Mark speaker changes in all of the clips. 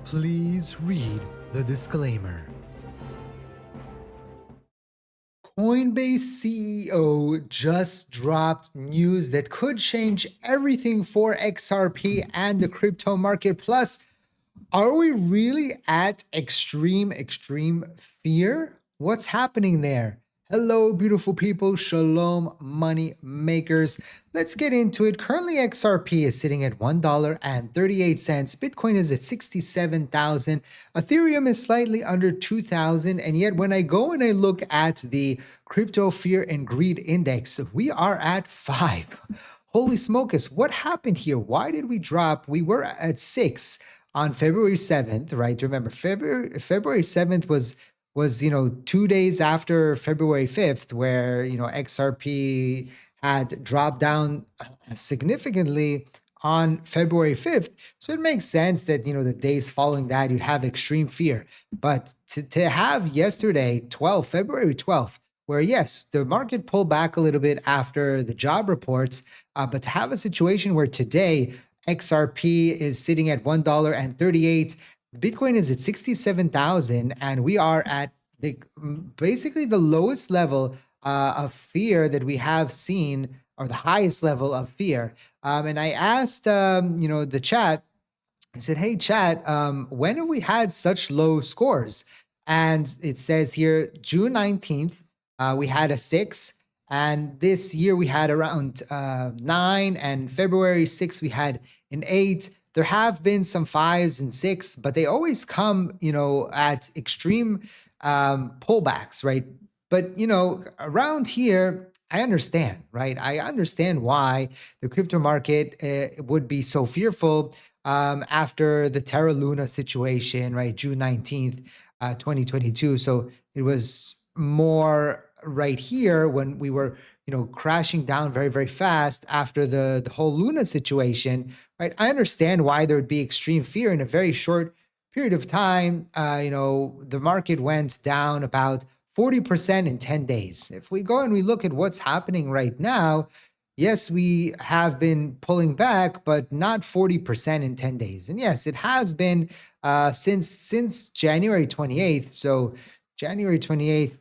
Speaker 1: Please read the disclaimer. Coinbase CEO just dropped news that could change everything for XRP and the crypto market. Plus, are we really at extreme fear? What's happening there? Hello, beautiful people. Shalom, money makers. Let's get into it. Currently, XRP is sitting at $1.38. Bitcoin is at 67,000. Ethereum is slightly under 2,000. And yet, when I go and I look at the crypto fear and greed index, we are at 5. Holy smokes, what happened here? Why did we drop? We were at 6 on February 7th, right? Remember, February 7th was 2 days after February 5th, where XRP had dropped down significantly on February 5th. So it makes sense that the days following that you'd have extreme fear. But to have yesterday, February 12th, where yes, the market pulled back a little bit after the job reports, but to have a situation where today XRP is sitting at $1.38, Bitcoin is at 67,000, and we are at basically the lowest level of fear that we have seen, or the highest level of fear. And I asked, the chat. I said, "Hey, chat, when have we had such low scores?" And it says here, June 19th, we had a 6. And this year we had around 9, and February 6th we had an 8. There have been some 5s and 6, but they always come, at extreme pullbacks, right? But, around here, I understand, right? I understand why the crypto market would be so fearful after the Terra Luna situation, right? June 19th, 2022. So it was more right here when we were, crashing down very, very fast after the whole Luna situation, right? I understand why there would be extreme fear in a very short period of time. The market went down about 40% in 10 days. If we go and we look at what's happening right now, yes, we have been pulling back, but not 40% in 10 days. And yes, it has been since January 28th. So January 28th,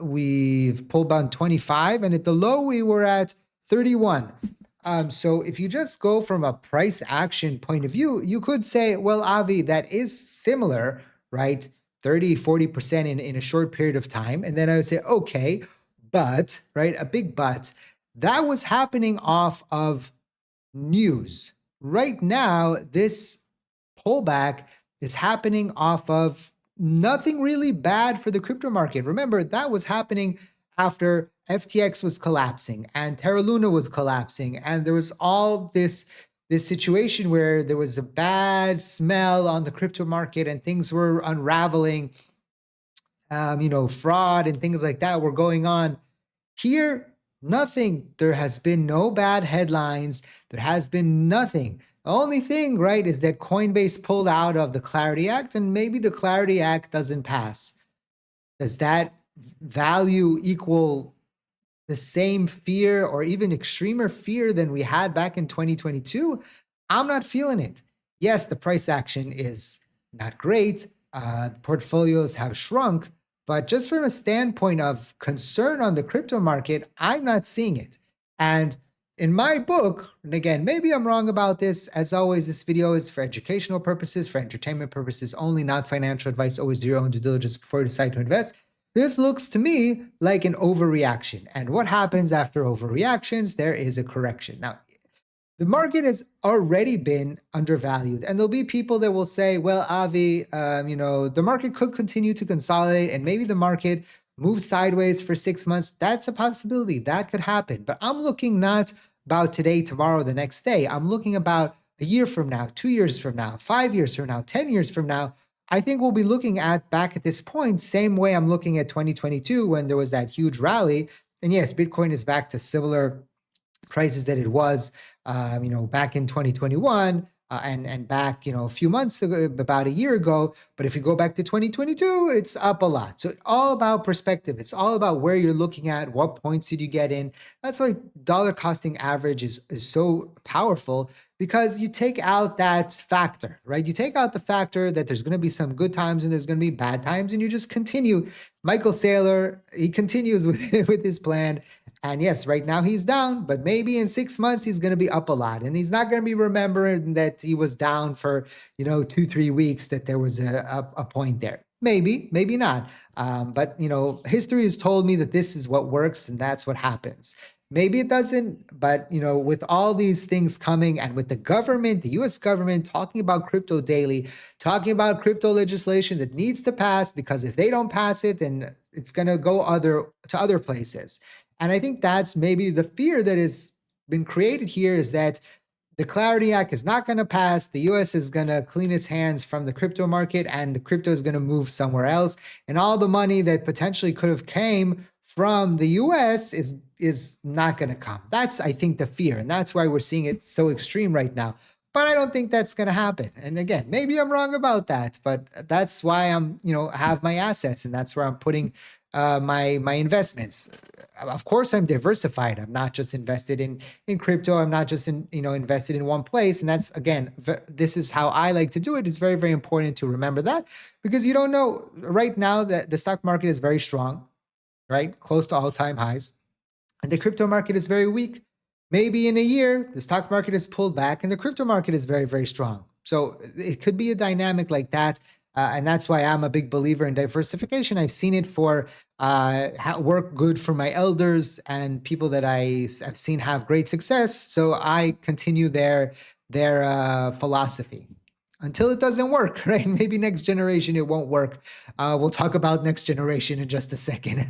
Speaker 1: we've pulled down 25, and at the low we were at 31. So if you just go from a price action point of view, you could say, well, Avi, that is similar, right? 30-40% in a short period of time. And then I would say, okay, but, right, a big but, that was happening off of news. Right now, this pullback is happening off of nothing really bad for the crypto market. Remember, that was happening after FTX was collapsing and Terra Luna was collapsing, and there was all this situation where there was a bad smell on the crypto market and things were unraveling. Fraud and things like that were going on. Here, nothing. There has been no bad headlines. There has been nothing. The only thing, right, is that Coinbase pulled out of the Clarity Act, and maybe the Clarity Act doesn't pass. Does that value equal the same fear or even extremer fear than we had back in 2022? I'm not feeling it. Yes, the price action is not great. Portfolios have shrunk, but just from a standpoint of concern on the crypto market, I'm not seeing it. And in my book, and again, maybe I'm wrong about this. As always, this video is for educational purposes, for entertainment purposes only, not financial advice. Always do your own due diligence before you decide to invest. This looks to me like an overreaction. And what happens after overreactions? There is a correction. Now, the market has already been undervalued, and there'll be people that will say, well, Avi, the market could continue to consolidate and maybe the market moves sideways for 6 months. That's a possibility. That could happen. But I'm looking not about today, tomorrow, the next day. I'm looking about a year from now, 2 years from now, 5 years from now, 10 years from now. I think we'll be looking at back at this point, same way I'm looking at 2022 when there was that huge rally. And yes, Bitcoin is back to similar prices that it was, back in 2021. and back, a few months ago, about a year ago. But if you go back to 2022, it's up a lot. So it's all about perspective. It's all about where you're looking at, what points did you get in. That's why dollar costing average is so powerful, because you take out that factor, right? You take out the factor that there's going to be some good times and there's going to be bad times, and you just continue. Michael Saylor, he continues with with his plan. And yes, right now he's down, but maybe in 6 months he's going to be up a lot, and he's not going to be remembering that he was down for 2-3 weeks, that there was a point there. Maybe, maybe not. But history has told me that this is what works, and that's what happens. Maybe it doesn't, but with all these things coming, and with the government, the U.S. government talking about crypto daily, talking about crypto legislation that needs to pass, because if they don't pass it, then it's going to go to other places. And I think that's maybe the fear that has been created here, is that the Clarity Act is not going to pass. The US is going to clean its hands from the crypto market, and the crypto is going to move somewhere else. And all the money that potentially could have came from the US is not going to come. That's, I think, the fear. And that's why we're seeing it so extreme right now. But I don't think that's going to happen. And again, maybe I'm wrong about that, but that's why I'm, have my assets, and that's where I'm putting my investments. Of course, I'm diversified. I'm not just invested in crypto. I'm not just invested in one place. And that's, again, this is how I like to do it. It's very, very important to remember that, because you don't know right now that the stock market is very strong, right? Close to all-time highs. And the crypto market is very weak. Maybe in a year, the stock market is pulled back and the crypto market is very, very strong. So it could be a dynamic like that. And that's why I'm a big believer in diversification. I've seen it work good for my elders and people that I've seen have great success. So I continue their philosophy until it doesn't work, right? Maybe next generation it won't work. We'll talk about next generation in just a second,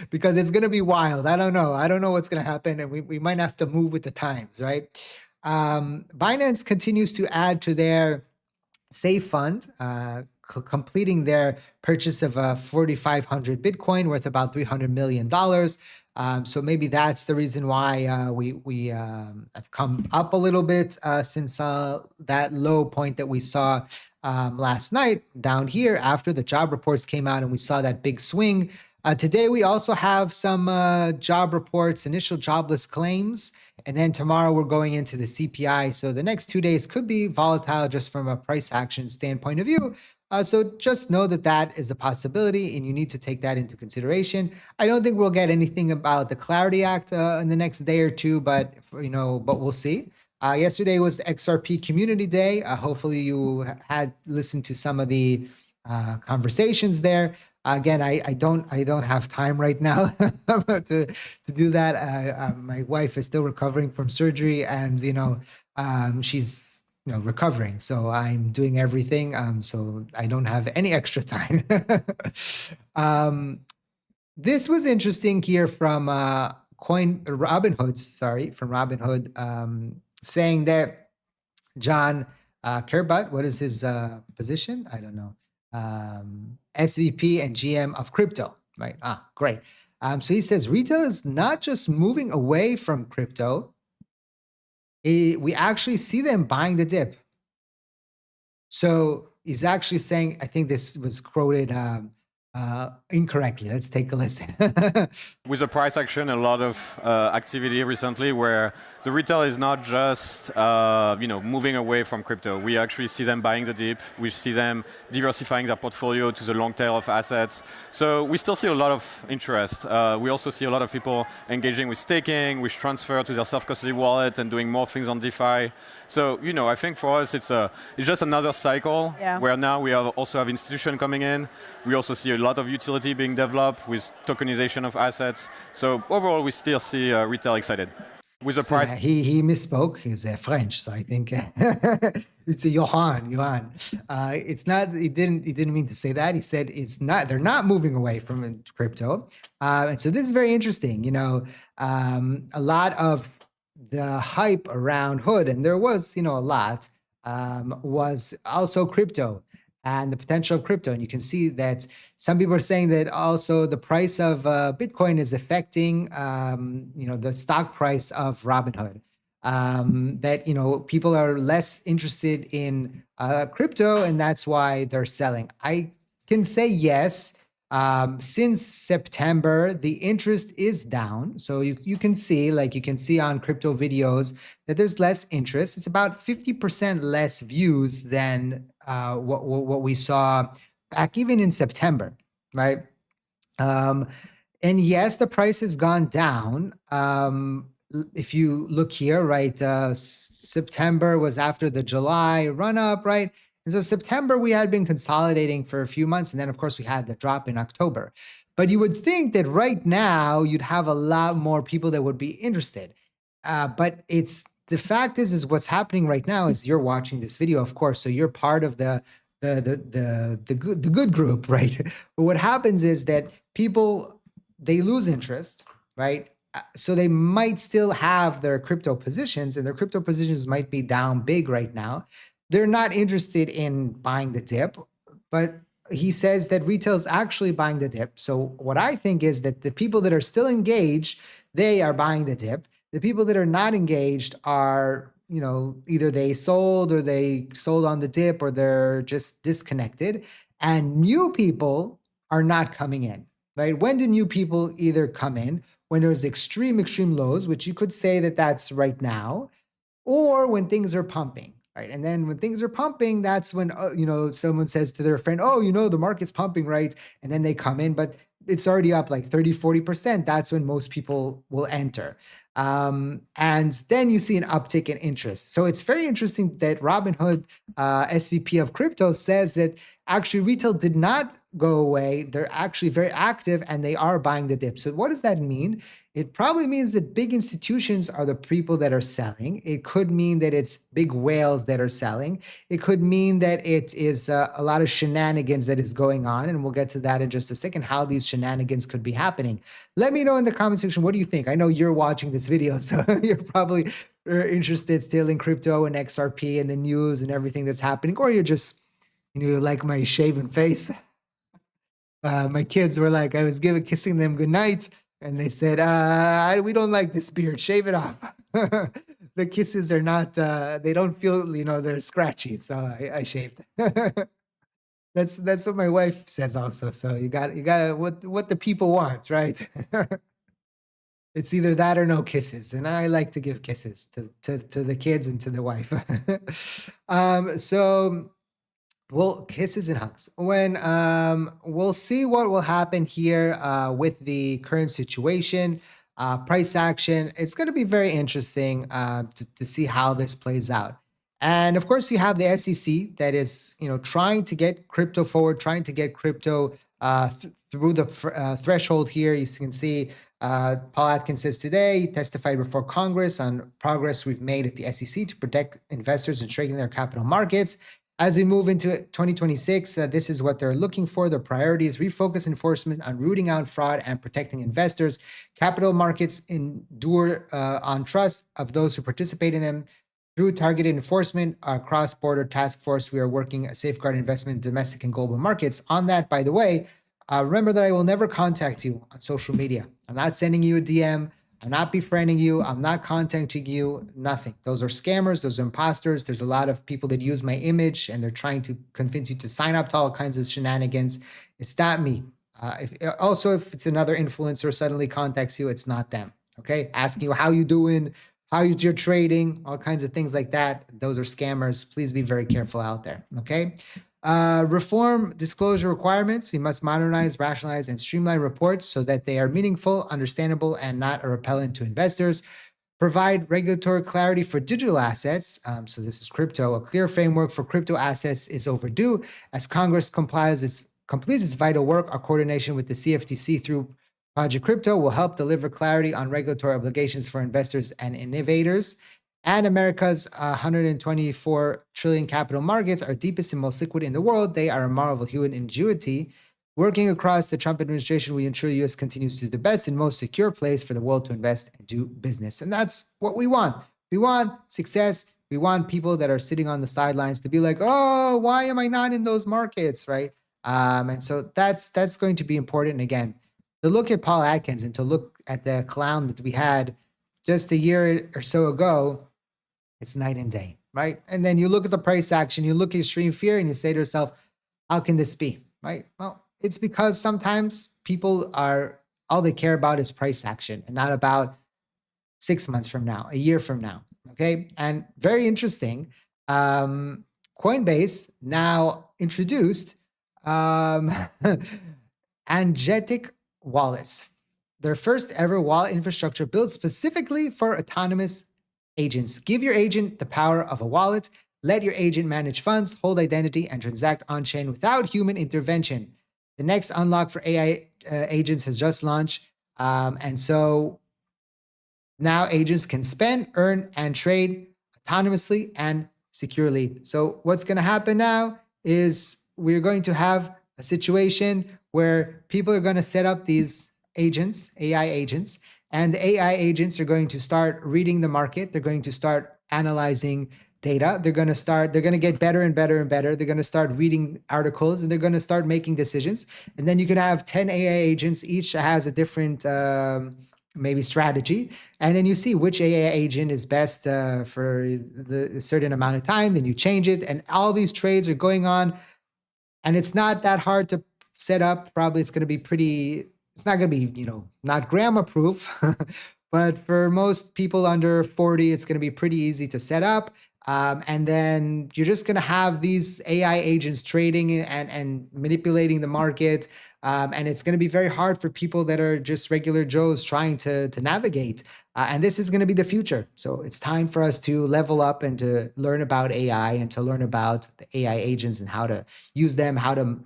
Speaker 1: because it's going to be wild. I don't know what's going to happen, and we might have to move with the times, right? Binance continues to add to their safe fund, completing their purchase of 4,500 Bitcoin worth about $300 million. So maybe that's the reason why we have come up a little bit since that low point that we saw last night down here after the job reports came out, and we saw that big swing. Today, we also have some job reports, initial jobless claims, and then tomorrow we're going into the CPI. So the next 2 days could be volatile just from a price action standpoint of view. So just know that that is a possibility, and you need to take that into consideration. I don't think we'll get anything about the Clarity Act in the next day or two, but we'll see. Yesterday was XRP Community Day. Hopefully you had listened to some of the conversations there. Again, I don't have time right now to do that. My wife is still recovering from surgery, and she's recovering, so I'm doing everything. So I don't have any extra time. This was interesting here from Robinhood, saying that John Kerbut, what is his position? I don't know. SVP and GM of crypto, right? Great. So he says retail is not just moving away from crypto. We actually see them buying the dip. So he's actually saying, I think this was quoted incorrectly. Let's take a listen.
Speaker 2: With the price action, a lot of activity recently where the retail is not just moving away from crypto. We actually see them buying the dip. We see them diversifying their portfolio to the long tail of assets. So we still see a lot of interest. We also see a lot of people engaging with staking, with transfer to their self-custody wallet, and doing more things on DeFi. So I think for us it's just another cycle where now we also have institution coming in. We also see a lot of utility being developed with tokenization of assets. So overall, we still see retail excited. With the price,
Speaker 1: he misspoke. He's French, so I think it's a Johan. It's not. He didn't mean to say that. He said it's not. They're not moving away from crypto, and so this is very interesting. A lot of the hype around Hood, and there was a lot, was also crypto and the potential of crypto. And you can see that some people are saying that also the price of Bitcoin is affecting, the stock price of Robinhood. that people are less interested in crypto, and that's why they're selling. I can say yes. Since September, the interest is down. So you can see, like you can see on crypto videos, that there's less interest. It's about 50% less views than what we saw back even in September, right? Um, and yes, the price has gone down. If you look here, right, September was after the July run up, right? And so September, we had been consolidating for a few months. And then, of course, we had the drop in October. But you would think that right now you'd have a lot more people that would be interested. But it's the fact is what's happening right now is you're watching this video, of course. So you're part of the good group, right? But what happens is that people, they lose interest, right? So they might still have their crypto positions, and their crypto positions might be down big right now. They're not interested in buying the dip, but he says that retail is actually buying the dip. So what I think is that the people that are still engaged, they are buying the dip. The people that are not engaged are, either they sold or they sold on the dip, or they're just disconnected. And new people are not coming in, right? When do new people either come in? When there's extreme lows, which you could say that that's right now, or when things are pumping, right? And then when things are pumping, that's when, someone says to their friend, oh, the market's pumping, right? And then they come in, but it's already up like 30, 40%. That's when most people will enter. And then you see an uptick in interest. So it's very interesting that Robinhood, SVP of crypto, says that actually retail did not go away. They're actually very active and they are buying the dip. So what does that mean? It probably means that big institutions are the people that are selling. It could mean that it's big whales that are selling. It could mean that it is a lot of shenanigans that is going on. And we'll get to that in just a second, how these shenanigans could be happening. Let me know in the comment section, what do you think? I know you're watching this video, so you're probably interested still in crypto and XRP and the news and everything that's happening, or you're just, like my shaven face. My kids were like, I was kissing them goodnight, and they said, we don't like this beard, shave it off. The kisses are not, they don't feel, they're scratchy, so I shaved. That's what my wife says also. So you got what the people want, right? It's either that or no kisses, and I like to give kisses to the kids and to the wife. So well, kisses and hugs. When we'll see what will happen here with the current situation, price action. It's going to be very interesting to see how this plays out. And of course, you have the SEC that is, trying to get crypto forward, trying to get crypto through the threshold here. You can see Paul Atkins says today he testified before Congress on progress we've made at the SEC to protect investors and strengthen their capital markets. As we move into 2026, this is what they're looking for. Their priorities: refocus enforcement on rooting out fraud and protecting investors. Capital markets endure on trust of those who participate in them. Through targeted enforcement, our cross-border task force, we are working to safeguard investment in domestic and global markets. On that, by the way, remember that I will never contact you on social media. I'm not sending you a DM. I'm not befriending you. I'm not contacting you. Nothing. Those are scammers. Those are imposters. There's a lot of people that use my image and they're trying to convince you to sign up to all kinds of shenanigans. It's not me. If it's another influencer suddenly contacts you, it's not them. Okay. Asking you how you doing, how's your trading, all kinds of things like that. Those are scammers. Please be very careful out there. Okay. Reform disclosure requirements. We must modernize, rationalize, and streamline reports so that they are meaningful, understandable, and not a repellent to investors. Provide regulatory clarity for digital assets. So this is crypto. A clear framework for crypto assets is overdue. As Congress completes its vital work, our coordination with the CFTC through Project Crypto will help deliver clarity on regulatory obligations for investors and innovators. And America's 124 trillion capital markets are deepest and most liquid in the world. They are a marvel of human ingenuity. Working across the Trump administration, we ensure the U.S. continues to be the best and most secure place for the world to invest and do business. And that's what we want. We want success. We want people that are sitting on the sidelines to be like, oh, why am I not in those markets, right? And so that's going to be important. And again, to look at Paul Atkins and to look at the clown that we had just a year or so ago, It's night and day, right? And then you look at the price action, you look at extreme fear, and you say to yourself, how can this be, right? Well, it's because sometimes people are, all they care about is price action and not about 6 months from now, a year from now. Okay. And very interesting. Coinbase now introduced um, Agentic wallets, their first ever wallet infrastructure built specifically for autonomous agents. Give your agent the power of a wallet. Let your agent manage funds, hold identity, and transact on chain without human intervention. The next unlock for AI agents has just launched. And so now agents can spend, earn, and trade autonomously and securely. So what's going to happen now is we're going to have a situation where people are going to set up these agents, AI agents, and the AI agents are going to start reading the market. They're going to start analyzing data. They're going to get better and better and better. They're going to start reading articles and they're going to start making decisions. And then you can have 10 AI agents, each has a different maybe strategy. And then you see which AI agent is best for the certain amount of time. Then you change it. And all these trades are going on. And it's not that hard to set up. Probably it's going to be it's not going to be, not grammar proof. But for most people under 40, it's going to be pretty easy to set up. And then you're just going to have these AI agents trading and manipulating the market. And it's going to be very hard for people that are just regular Joes trying to navigate. And this is going to be the future. So it's time for us to level up and to learn about AI and to learn about the AI agents and how to use them, how to,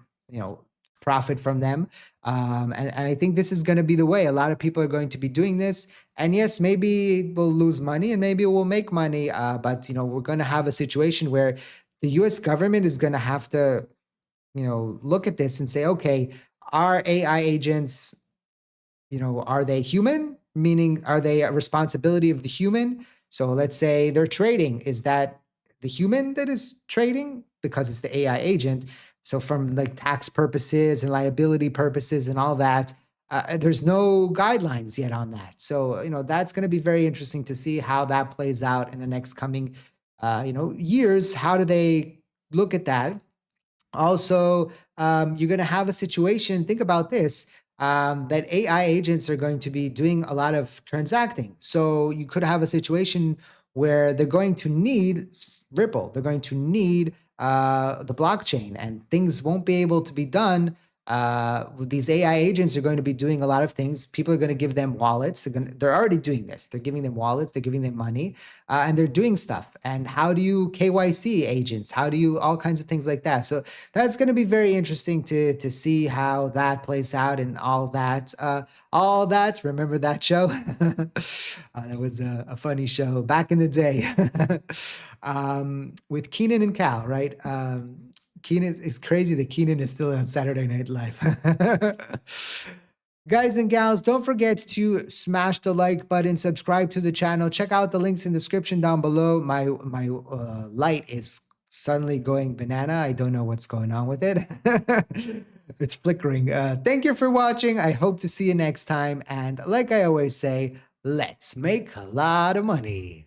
Speaker 1: profit from them. And I think this is going to be the way. A lot of people are going to be doing this. And yes, maybe we'll lose money and maybe we'll make money. But, we're going to have a situation where the US government is going to have to, look at this and say, okay, are AI agents, are they human? Meaning, are they a responsibility of the human? So let's say they're trading. Is that the human that is trading? Because it's the AI agent. So from like tax purposes and liability purposes and all that, there's no guidelines yet on that. So, that's going to be very interesting to see how that plays out in the next coming, years. How do they look at that? Also, you're going to have a situation, think about this, that AI agents are going to be doing a lot of transacting. So you could have a situation where they're going to need Ripple, they're going to need the blockchain, and things won't be able to be done. These AI agents are going to be doing a lot of things. People are going to give them wallets. They're already doing this. They're giving them wallets. They're giving them money, and they're doing stuff. And how do you KYC agents? How do you all kinds of things like that? So that's going to be very interesting to see how that plays out and all that. All that. Remember that show? That was a funny show back in the day with Keenan and Cal, right? Keenan, it's crazy that Keenan is still on Saturday Night Live. Guys and gals, don't forget to smash the like button, subscribe to the channel, check out the links in the description down below. My light is suddenly going banana. I don't know what's going on with it. It's flickering. Thank you for watching. I hope to see you next time. And like I always say, let's make a lot of money.